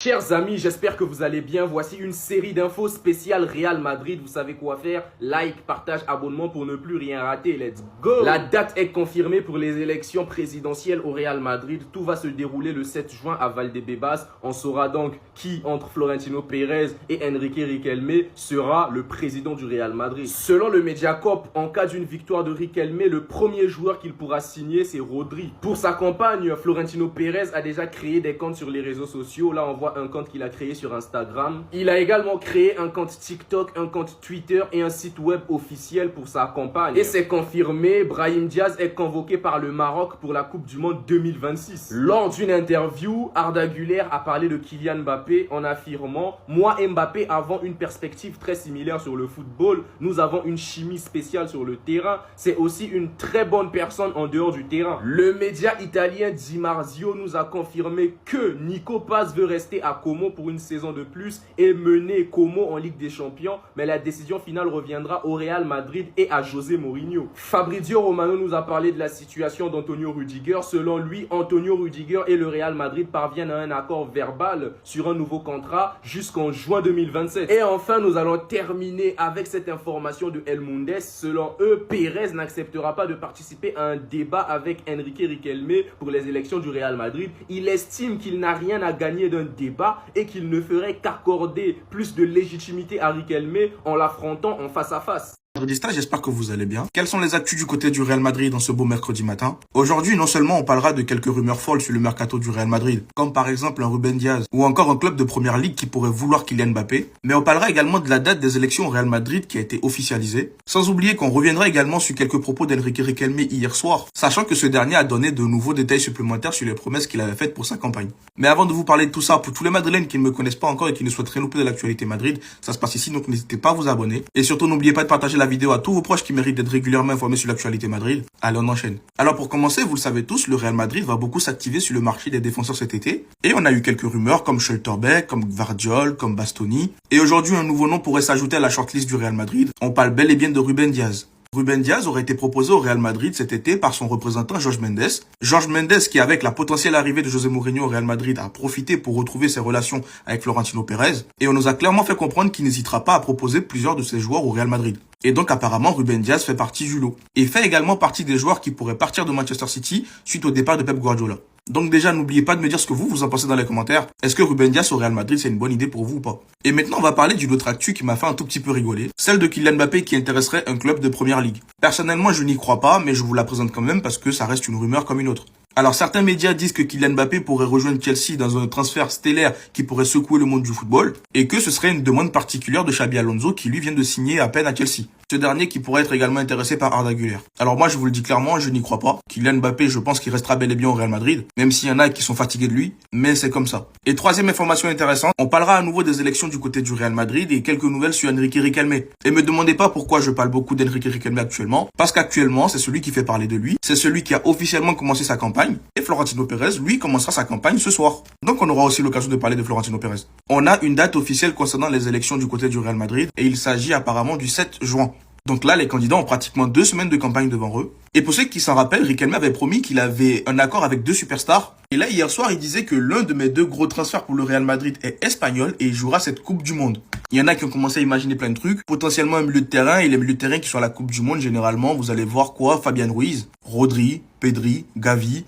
Chers amis, j'espère que vous allez bien. Voici une série d'infos spéciales Real Madrid. Vous savez quoi faire? Like, partage, abonnement pour ne plus rien rater. Let's go! La date est confirmée pour les élections présidentielles au Real Madrid. Tout va se dérouler le 7 juin à Valdebebas. On saura donc qui, entre Florentino Pérez et Enrique Riquelme, sera le président du Real Madrid. Selon le Mediacorp, en cas d'une victoire de Riquelme, le premier joueur qu'il pourra signer, c'est Rodri. Pour sa campagne, Florentino Pérez a déjà créé des comptes sur les réseaux sociaux. Là, on voit un compte qu'il a créé sur Instagram. Il a également créé un compte TikTok, un compte Twitter et un site web officiel pour sa campagne. Et c'est confirmé, Brahim Diaz est convoqué par le Maroc pour la Coupe du Monde 2026. Lors d'une interview, Arda Güler a parlé de Kylian Mbappé en affirmant « Moi et Mbappé avons une perspective très similaire sur le football. Nous avons une chimie spéciale sur le terrain. C'est aussi une très bonne personne en dehors du terrain. » Le média italien Di Marzio nous a confirmé que Nico Paz veut rester à Como pour une saison de plus et mener Como en Ligue des Champions, mais la décision finale reviendra au Real Madrid et à José Mourinho. Fabrizio Romano nous a parlé de la situation d'Antonio Rudiger. Selon lui, Antonio Rudiger et le Real Madrid parviennent à un accord verbal sur un nouveau contrat jusqu'en juin 2027. Et enfin, nous allons terminer avec cette information de El Mundo. Selon eux, Pérez n'acceptera pas de participer à un débat avec Enrique Riquelme pour les élections du Real Madrid. Il estime qu'il n'a rien à gagner d'un débat et qu'il ne ferait qu'accorder plus de légitimité à Riquelme en l'affrontant en face à face. Madridista, j'espère que vous allez bien. Quelles sont les actus du côté du Real Madrid dans ce beau mercredi matin? Aujourd'hui, non seulement on parlera de quelques rumeurs folles sur le mercato du Real Madrid, comme par exemple un Ruben Diaz ou encore un club de première ligue qui pourrait vouloir Kylian Mbappé, mais on parlera également de la date des élections au Real Madrid qui a été officialisée. Sans oublier qu'on reviendra également sur quelques propos d'Enrique Riquelme hier soir, sachant que ce dernier a donné de nouveaux détails supplémentaires sur les promesses qu'il avait faites pour sa campagne. Mais avant de vous parler de tout ça, pour tous les Madrilènes qui ne me connaissent pas encore et qui ne souhaiteraient louper de l'actualité Madrid, ça se passe ici, donc n'hésitez pas à vous abonner. Et surtout, n'oubliez pas de partager la vidéo à tous vos proches qui méritent d'être régulièrement informés sur l'actualité Madrid. Allez, on enchaîne. Alors pour commencer, vous le savez tous, le Real Madrid va beaucoup s'activer sur le marché des défenseurs cet été. Et on a eu quelques rumeurs comme Schlotterbeck, comme Gvardiol, comme Bastoni. Et aujourd'hui, un nouveau nom pourrait s'ajouter à la shortlist du Real Madrid. On parle bel et bien de Ruben Diaz. Ruben Diaz aurait été proposé au Real Madrid cet été par son représentant Jorge Mendes. Jorge Mendes qui, avec la potentielle arrivée de José Mourinho au Real Madrid, a profité pour retrouver ses relations avec Florentino Pérez. Et on nous a clairement fait comprendre qu'il n'hésitera pas à proposer plusieurs de ses joueurs au Real Madrid. Et donc apparemment Ruben Diaz fait partie du lot. Et fait également partie des joueurs qui pourraient partir de Manchester City suite au départ de Pep Guardiola. Donc déjà, n'oubliez pas de me dire ce que vous en pensez dans les commentaires. Est-ce que Ruben Diaz au Real Madrid, c'est une bonne idée pour vous ou pas? Et maintenant, on va parler d'une autre actu qui m'a fait un tout petit peu rigoler. Celle de Kylian Mbappé qui intéresserait un club de première ligue. Personnellement, je n'y crois pas, mais je vous la présente quand même parce que ça reste une rumeur comme une autre. Alors certains médias disent que Kylian Mbappé pourrait rejoindre Chelsea dans un transfert stellaire qui pourrait secouer le monde du football et que ce serait une demande particulière de Xabi Alonso qui lui vient de signer à peine à Chelsea. Ce dernier qui pourrait être également intéressé par Arda Güler. Alors moi je vous le dis clairement, je n'y crois pas. Kylian Mbappé, je pense qu'il restera bel et bien au Real Madrid, même s'il y en a qui sont fatigués de lui, mais c'est comme ça. Et troisième information intéressante, on parlera à nouveau des élections du côté du Real Madrid et quelques nouvelles sur Enrique Riquelme. Et me demandez pas pourquoi je parle beaucoup d'Enrique Riquelme actuellement, parce qu'actuellement c'est celui qui fait parler de lui, c'est celui qui a officiellement commencé sa campagne, et Florentino Pérez, lui, commencera sa campagne ce soir. Donc on aura aussi l'occasion de parler de Florentino Pérez. On a une date officielle concernant les élections du côté du Real Madrid, et il s'agit apparemment du 7 juin. Donc là, les candidats ont pratiquement 2 semaines de campagne devant eux. Et pour ceux qui s'en rappellent, Riquelme avait promis qu'il avait un accord avec 2 superstars. Et là, hier soir, il disait que l'un de mes 2 gros transferts pour le Real Madrid est espagnol et il jouera cette Coupe du Monde. Il y en a qui ont commencé à imaginer plein de trucs. Potentiellement un milieu de terrain. Et les milieux de terrain qui sont à la Coupe du Monde, généralement, vous allez voir quoi? Fabian Ruiz, Rodri, Pedri, Gavi,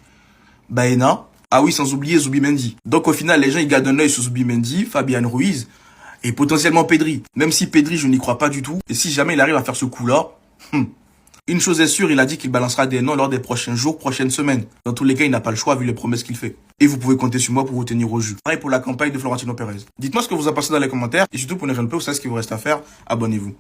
Baena. Ah oui, sans oublier Zubimendi. Donc au final, les gens, ils gardent un œil sur Zubimendi, Fabian Ruiz et potentiellement Pedri. Même si Pedri, je n'y crois pas du tout. Et si jamais il arrive à faire ce coup-là, une chose est sûre, il a dit qu'il balancera des noms lors des prochains jours, prochaines semaines. Dans tous les cas, il n'a pas le choix vu les promesses qu'il fait. Et vous pouvez compter sur moi pour vous tenir au jus. Pareil pour la campagne de Florentino Pérez. Dites-moi ce que vous en pensez dans les commentaires. Et surtout pour ne rien louper, vous savez ce qu'il vous reste à faire. Abonnez-vous.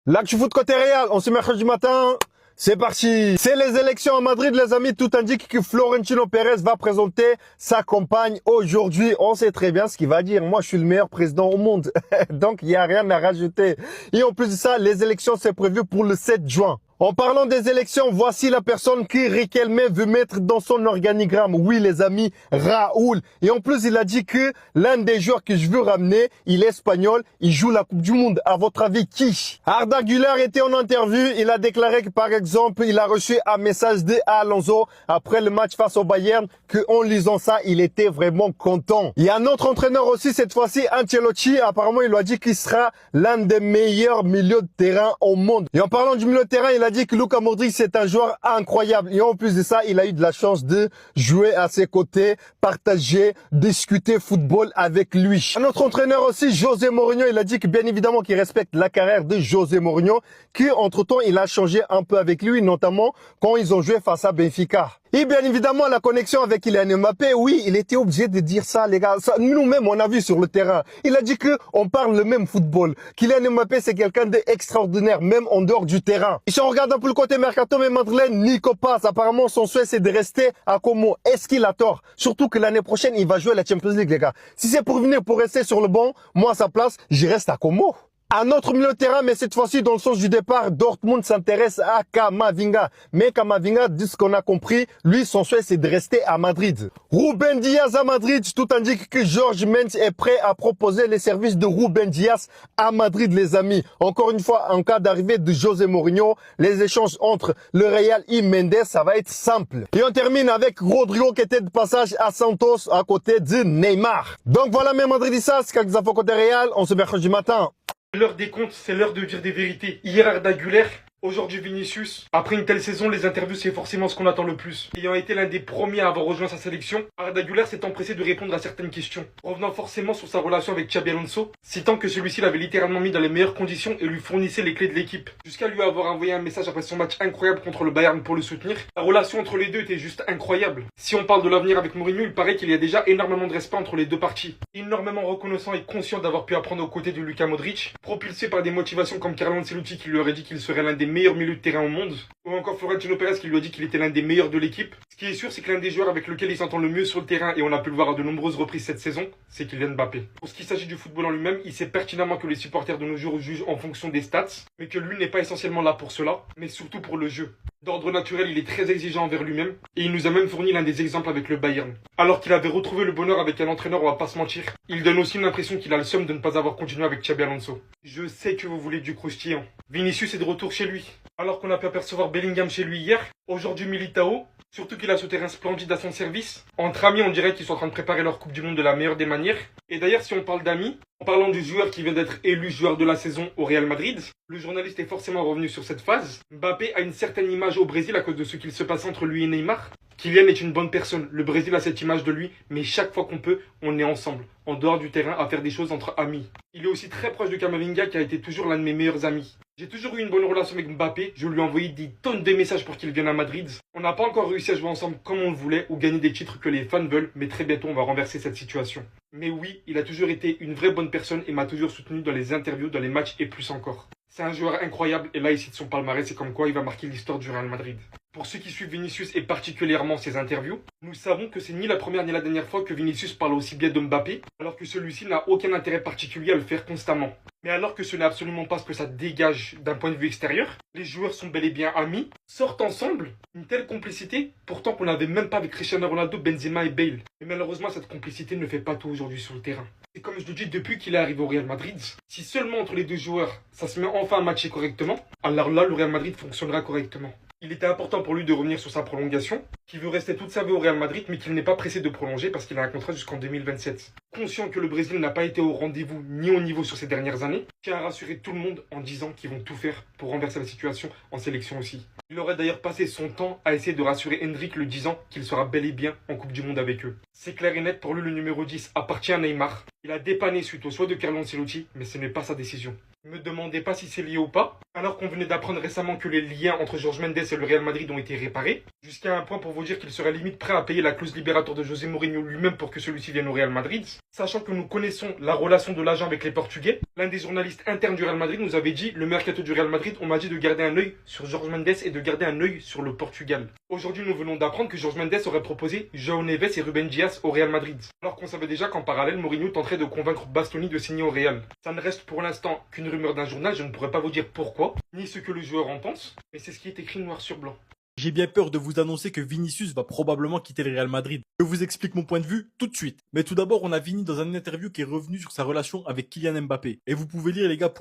L'actu foot côté Real, on se mercredi matin. C'est parti. C'est les élections à Madrid, les amis. Tout indique que Florentino Pérez va présenter sa campagne aujourd'hui. On sait très bien ce qu'il va dire. Moi, je suis le meilleur président au monde. Donc, il n'y a rien à rajouter. Et en plus de ça, les élections, c'est prévu pour le 7 juin. En parlant des élections, voici la personne que Riquelme veut mettre dans son organigramme. Oui, les amis, Raoul. Et en plus, il a dit que l'un des joueurs que je veux ramener, il est espagnol, il joue la Coupe du Monde. À votre avis, qui? Arda Güler était en interview. Il a déclaré que, par exemple, il a reçu un message de Alonso après le match face au Bayern, que en lisant ça, il était vraiment content. Il y a un autre entraîneur aussi, cette fois-ci, Ancelotti. Apparemment, il lui a dit qu'il sera l'un des meilleurs milieux de terrain au monde. Et en parlant du milieu de terrain, il a dit que Luka Modric c'est un joueur incroyable et en plus de ça, il a eu de la chance de jouer à ses côtés, partager, discuter football avec lui. Un autre entraîneur aussi, José Mourinho, il a dit que bien évidemment qu'il respecte la carrière de José Mourinho, qu'entre-temps il a changé un peu avec lui, notamment quand ils ont joué face à Benfica. Et bien évidemment, la connexion avec Kylian Mbappé, oui, il était obligé de dire ça, les gars. Ça, nous-mêmes, on a vu sur le terrain. Il a dit que on parle le même football. Kylian Mbappé, c'est quelqu'un d'extraordinaire, même en dehors du terrain. Et si on regarde un peu le côté mercato, mais Madeleine, Nico Paz, apparemment, son souhait, c'est de rester à Como. Est-ce qu'il a tort? Surtout que l'année prochaine, il va jouer la Champions League, les gars. Si c'est pour venir, pour rester sur le banc, moi, à sa place, j'y reste à Como. Un autre milieu de terrain, mais cette fois-ci dans le sens du départ, Dortmund s'intéresse à Camavinga. Mais Camavinga, de ce qu'on a compris, lui, son souhait, c'est de rester à Madrid. Ruben Diaz à Madrid, tout indique que Jorge Mendes est prêt à proposer les services de Ruben Diaz à Madrid, les amis. Encore une fois, en cas d'arrivée de José Mourinho, les échanges entre le Real et Mendes, ça va être simple. Et on termine avec Rodrigo qui était de passage à Santos à côté de Neymar. Donc voilà mes Madridistas, quelques infos côté Real, on se mercredi matin. L'heure des comptes, c'est l'heure de dire des vérités. Hier Arda Güler, aujourd'hui Vinicius. Après une telle saison, les interviews c'est forcément ce qu'on attend le plus. Ayant été l'un des premiers à avoir rejoint sa sélection, Arda Güler s'est empressé de répondre à certaines questions, revenant forcément sur sa relation avec Xabi Alonso, citant que celui-ci l'avait littéralement mis dans les meilleures conditions et lui fournissait les clés de l'équipe, jusqu'à lui avoir envoyé un message après son match incroyable contre le Bayern pour le soutenir. La relation entre les deux était juste incroyable. Si on parle de l'avenir avec Mourinho, il paraît qu'il y a déjà énormément de respect entre les deux parties. Énormément reconnaissant et conscient d'avoir pu apprendre aux côtés de Luka Modric, propulsé par des motivations comme Carlo Ancelotti qui lui aurait dit qu'il serait l'un des meilleurs milieux de terrain au monde, ou encore Florentino Pérez qui lui a dit qu'il était l'un des meilleurs de l'équipe. Ce qui est sûr, c'est que l'un des joueurs avec lequel il s'entend le mieux sur le terrain, et on a pu le voir à de nombreuses reprises cette saison, c'est Kylian Mbappé. Pour ce qui s'agit du football en lui-même, il sait pertinemment que les supporters de nos jours jugent en fonction des stats, mais que lui n'est pas essentiellement là pour cela, mais surtout pour le jeu. D'ordre naturel, il est très exigeant envers lui-même, et il nous a même fourni l'un des exemples avec le Bayern. Alors qu'il avait retrouvé le bonheur avec un entraîneur, on va pas se mentir, il donne aussi l'impression qu'il a le seum de ne pas avoir continué avec Xabi Alonso. Je sais que vous voulez du croustillant. Vinicius est de retour chez lui. Alors qu'on a pu apercevoir Bellingham chez lui hier, aujourd'hui Militao, surtout qu'il a ce terrain splendide à son service. Entre amis, on dirait qu'ils sont en train de préparer leur Coupe du Monde de la meilleure des manières. Et d'ailleurs, si on parle d'amis, en parlant du joueur qui vient d'être élu joueur de la saison au Real Madrid, le journaliste est forcément revenu sur cette phase. Mbappé a une certaine image au Brésil à cause de ce qu'il se passe entre lui et Neymar. Kylian est une bonne personne, le Brésil a cette image de lui, mais chaque fois qu'on peut, on est ensemble, en dehors du terrain, à faire des choses entre amis. Il est aussi très proche de Camavinga qui a été toujours l'un de mes meilleurs amis. J'ai toujours eu une bonne relation avec Mbappé, je lui ai envoyé des tonnes de messages pour qu'il vienne à Madrid. On n'a pas encore réussi à jouer ensemble comme on le voulait ou gagner des titres que les fans veulent, mais très bientôt on va renverser cette situation. Mais oui, il a toujours été une vraie bonne personne et m'a toujours soutenu dans les interviews, dans les matchs et plus encore. C'est un joueur incroyable et là ici de son palmarès, c'est comme quoi il va marquer l'histoire du Real Madrid. Pour ceux qui suivent Vinicius et particulièrement ses interviews, nous savons que c'est ni la première ni la dernière fois que Vinicius parle aussi bien de Mbappé, alors que celui-ci n'a aucun intérêt particulier à le faire constamment. Mais alors que ce n'est absolument pas ce que ça dégage d'un point de vue extérieur, les joueurs sont bel et bien amis, sortent ensemble, une telle complicité, pourtant qu'on n'avait même pas avec Cristiano Ronaldo, Benzema et Bale. Mais malheureusement, cette complicité ne fait pas tout aujourd'hui sur le terrain. Et comme je le dis depuis qu'il est arrivé au Real Madrid, si seulement entre les deux joueurs, ça se met enfin à matcher correctement, alors là, le Real Madrid fonctionnera correctement. Il était important pour lui de revenir sur sa prolongation, qu'il veut rester toute sa vie au Real Madrid, mais qu'il n'est pas pressé de prolonger parce qu'il a un contrat jusqu'en 2027. Conscient que le Brésil n'a pas été au rendez-vous ni au niveau sur ces dernières années, tient à rassurer tout le monde en disant qu'ils vont tout faire pour renverser la situation en sélection aussi. Il aurait d'ailleurs passé son temps à essayer de rassurer Endrick le disant qu'il sera bel et bien en Coupe du Monde avec eux. C'est clair et net, pour lui le numéro 10 appartient à Neymar. Il a dépanné suite au choix de Carlo Ancelotti, mais ce n'est pas sa décision. Ne me demandez pas si c'est lié ou pas, alors qu'on venait d'apprendre récemment que les liens entre Jorge Mendes et le Real Madrid ont été réparés, jusqu'à un point pour vous dire qu'il serait limite prêt à payer la clause libératoire de José Mourinho lui-même pour que celui-ci vienne au Real Madrid. Sachant que nous connaissons la relation de l'agent avec les Portugais, l'un des journalistes internes du Real Madrid nous avait dit, le mercato du Real Madrid, on m'a dit de garder un œil sur Jorge Mendes et de garder un œil sur le Portugal. Aujourd'hui, nous venons d'apprendre que Jorge Mendes aurait proposé João Neves et Ruben Dias au Real Madrid. Alors qu'on savait déjà qu'en parallèle, Mourinho tenterait de convaincre Bastoni de signer au Real. Ça ne reste pour l'instant qu'une rumeur d'un journal, je ne pourrais pas vous dire pourquoi, ni ce que le joueur en pense, mais c'est ce qui est écrit noir sur blanc. J'ai bien peur de vous annoncer que Vinicius va probablement quitter le Real Madrid. Je vous explique mon point de vue tout de suite. Mais tout d'abord, on a Vini dans une interview qui est revenu sur sa relation avec Kylian Mbappé. Et vous pouvez lire les gars,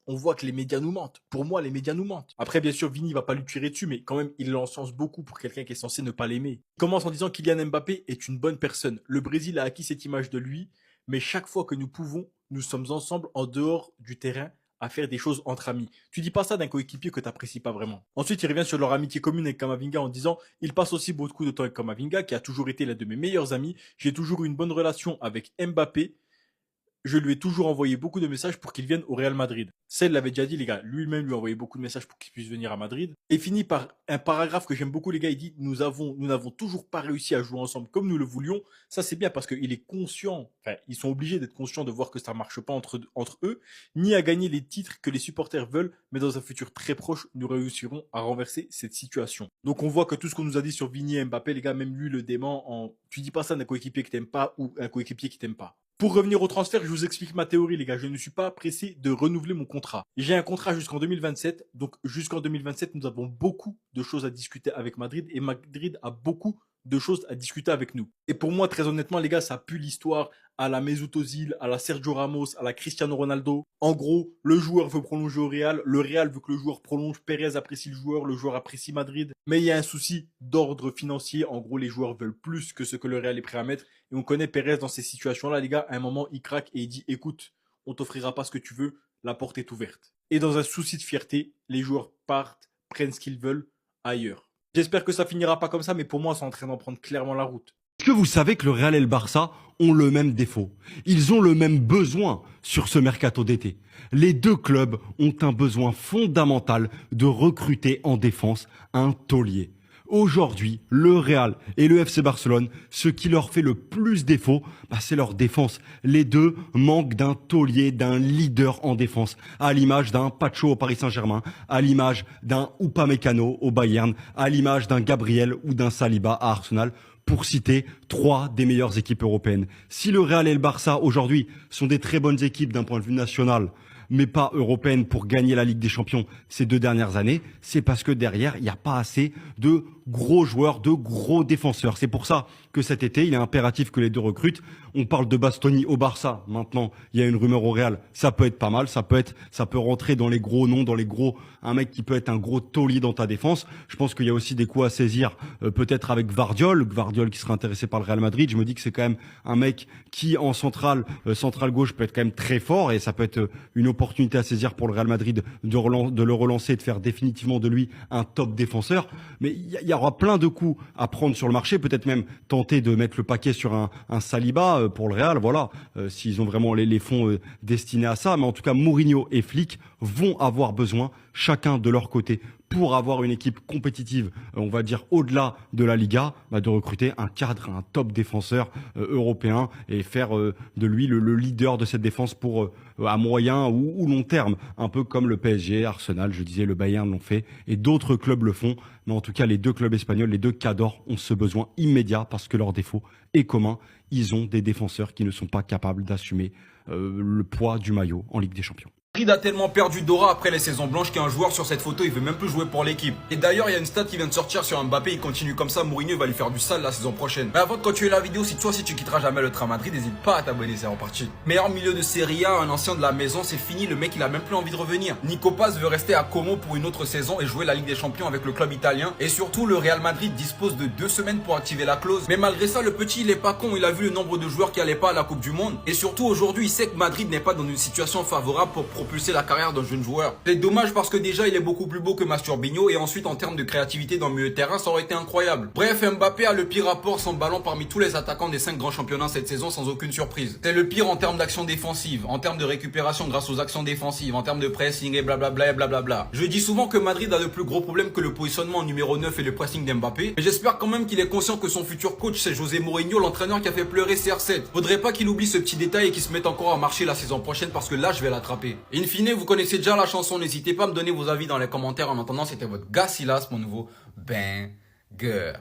on voit que les médias nous mentent. Pour moi, les médias nous mentent. Après, bien sûr, Vini va pas lui tirer dessus, mais quand même, il l'encense beaucoup pour quelqu'un qui est censé ne pas l'aimer. Il commence en disant que Kylian Mbappé est une bonne personne. Le Brésil a acquis cette image de lui, mais chaque fois que nous pouvons, nous sommes ensemble en dehors du terrain à faire des choses entre amis. Tu dis pas ça d'un coéquipier que tu n'apprécies pas vraiment. Ensuite, il revient sur leur amitié commune avec Camavinga en disant « Il passe aussi beaucoup de temps avec Camavinga, qui a toujours été l'un de mes meilleurs amis. J'ai toujours eu une bonne relation avec Mbappé. Je lui ai toujours envoyé beaucoup de messages pour qu'il vienne au Real Madrid. » Celle l'avait déjà dit, les gars. Lui-même lui a envoyé beaucoup de messages pour qu'il puisse venir à Madrid. Et finit par un paragraphe que j'aime beaucoup, les gars. Il dit, nous n'avons toujours pas réussi à jouer ensemble comme nous le voulions. Ça, c'est bien parce qu'il est conscient. Enfin, ils sont obligés d'être conscients de voir que ça marche pas entre eux, ni à gagner les titres que les supporters veulent. Mais dans un futur très proche, nous réussirons à renverser cette situation. Donc, on voit que tout ce qu'on nous a dit sur Vini et Mbappé, les gars, même lui le dément en, tu dis pas ça d'un coéquipier que t'aimes pas ou un coéquipier qui t'aime pas. Pour revenir au transfert, je vous explique ma théorie, les gars. Je ne suis pas pressé de renouveler mon contrat. J'ai un contrat jusqu'en 2027. Donc, jusqu'en 2027, nous avons beaucoup de choses à discuter avec Madrid. Et Madrid a beaucoup de choses à discuter avec nous. Et pour moi, très honnêtement, les gars, ça pue l'histoire à la Mesut Özil, à la Sergio Ramos, à la Cristiano Ronaldo. En gros, le joueur veut prolonger au Real. Le Real veut que le joueur prolonge. Pérez apprécie le joueur apprécie Madrid. Mais il y a un souci d'ordre financier. En gros, les joueurs veulent plus que ce que le Real est prêt à mettre. Et on connaît Pérez dans ces situations-là, les gars. À un moment, il craque et il dit, écoute, on t'offrira pas ce que tu veux. La porte est ouverte. Et dans un souci de fierté, les joueurs partent, prennent ce qu'ils veulent ailleurs. J'espère que ça finira pas comme ça, mais pour moi, c'est en train d'en prendre clairement la route. Est-ce que vous savez que le Real et le Barça ont le même défaut? Ils ont le même besoin sur ce mercato d'été. Les deux clubs ont un besoin fondamental de recruter en défense un taulier. Aujourd'hui, le Real et le FC Barcelone, ce qui leur fait le plus défaut, c'est leur défense. Les deux manquent d'un taulier, d'un leader en défense, à l'image d'un Pacho au Paris Saint-Germain, à l'image d'un Upamecano au Bayern, à l'image d'un Gabriel ou d'un Saliba à Arsenal, pour citer trois des meilleures équipes européennes. Si le Real et le Barça aujourd'hui sont des très bonnes équipes d'un point de vue national, mais pas européenne pour gagner la Ligue des Champions ces 2 dernières années, c'est parce que derrière, il n'y a pas assez de gros joueurs, de gros défenseurs. C'est pour ça que cet été, il est impératif que les deux recrutent. On parle de Bastoni au Barça. Maintenant, il y a une rumeur au Real. Ça peut être pas mal. Ça peut rentrer dans les gros noms, un mec qui peut être un gros taulier dans ta défense. Je pense qu'il y a aussi des coups à saisir, peut-être avec Gvardiol qui serait intéressé par le Real Madrid. Je me dis que c'est quand même un mec qui, en centrale gauche, peut être quand même très fort et ça peut être une opportunité à saisir pour le Real Madrid de le relancer, de faire définitivement de lui un top défenseur. Mais il y aura plein de coups à prendre sur le marché, peut-être même tenter de mettre le paquet sur un Saliba pour le Real, voilà, s'ils ont vraiment les fonds destinés à ça. Mais en tout cas, Mourinho et Flick vont avoir besoin, chacun de leur côté, pour avoir une équipe compétitive, on va dire au-delà de la Liga, de recruter un cadre, un top défenseur européen et faire de lui le leader de cette défense pour à moyen ou long terme, un peu comme le PSG, Arsenal, je disais, le Bayern l'ont fait et d'autres clubs le font. Mais en tout cas, les deux clubs espagnols, les deux cadors ont ce besoin immédiat parce que leur défaut est commun. Ils ont des défenseurs qui ne sont pas capables d'assumer le poids du maillot en Ligue des Champions. Madrid a tellement perdu d'aura après les saisons blanches qu'un joueur sur cette photo il veut même plus jouer pour l'équipe. Et d'ailleurs il y a une stat qui vient de sortir sur Mbappé, il continue comme ça, Mourinho va lui faire du sale la saison prochaine. Mais avant de continuer la vidéo, si tu quitteras jamais le train Madrid, n'hésite pas à t'abonner, c'est reparti. Meilleur milieu de Serie A, un ancien de la maison, c'est fini, le mec il a même plus envie de revenir. Nico Paz veut rester à Como pour une autre saison et jouer la Ligue des Champions avec le club italien. Et surtout le Real Madrid dispose de 2 semaines pour activer la clause. Mais malgré ça le petit il est pas con, il a vu le nombre de joueurs qui allaient pas à la Coupe du Monde. Et surtout aujourd'hui il sait que Madrid n'est pas dans une situation favorable pour propulser la carrière d'un jeune joueur. C'est dommage parce que déjà il est beaucoup plus beau que Masturbinho et ensuite en termes de créativité dans le milieu de terrain ça aurait été incroyable. Bref, Mbappé a le pire rapport sans ballon parmi tous les attaquants des 5 grands championnats cette saison sans aucune surprise. C'est le pire en termes d'action défensive, en termes de récupération grâce aux actions défensives, en termes de pressing et blablabla et blablabla. Je dis souvent que Madrid a de plus gros problèmes que le positionnement en numéro 9 et le pressing d'Mbappé, mais j'espère quand même qu'il est conscient que son futur coach c'est José Mourinho, l'entraîneur qui a fait pleurer CR7. Faudrait pas qu'il oublie ce petit détail et qu'il se mette encore à marcher la saison prochaine parce que là je vais l'attraper. In fine, vous connaissez déjà la chanson, n'hésitez pas à me donner vos avis dans les commentaires. En attendant, c'était votre gars Silas, mon nouveau banger.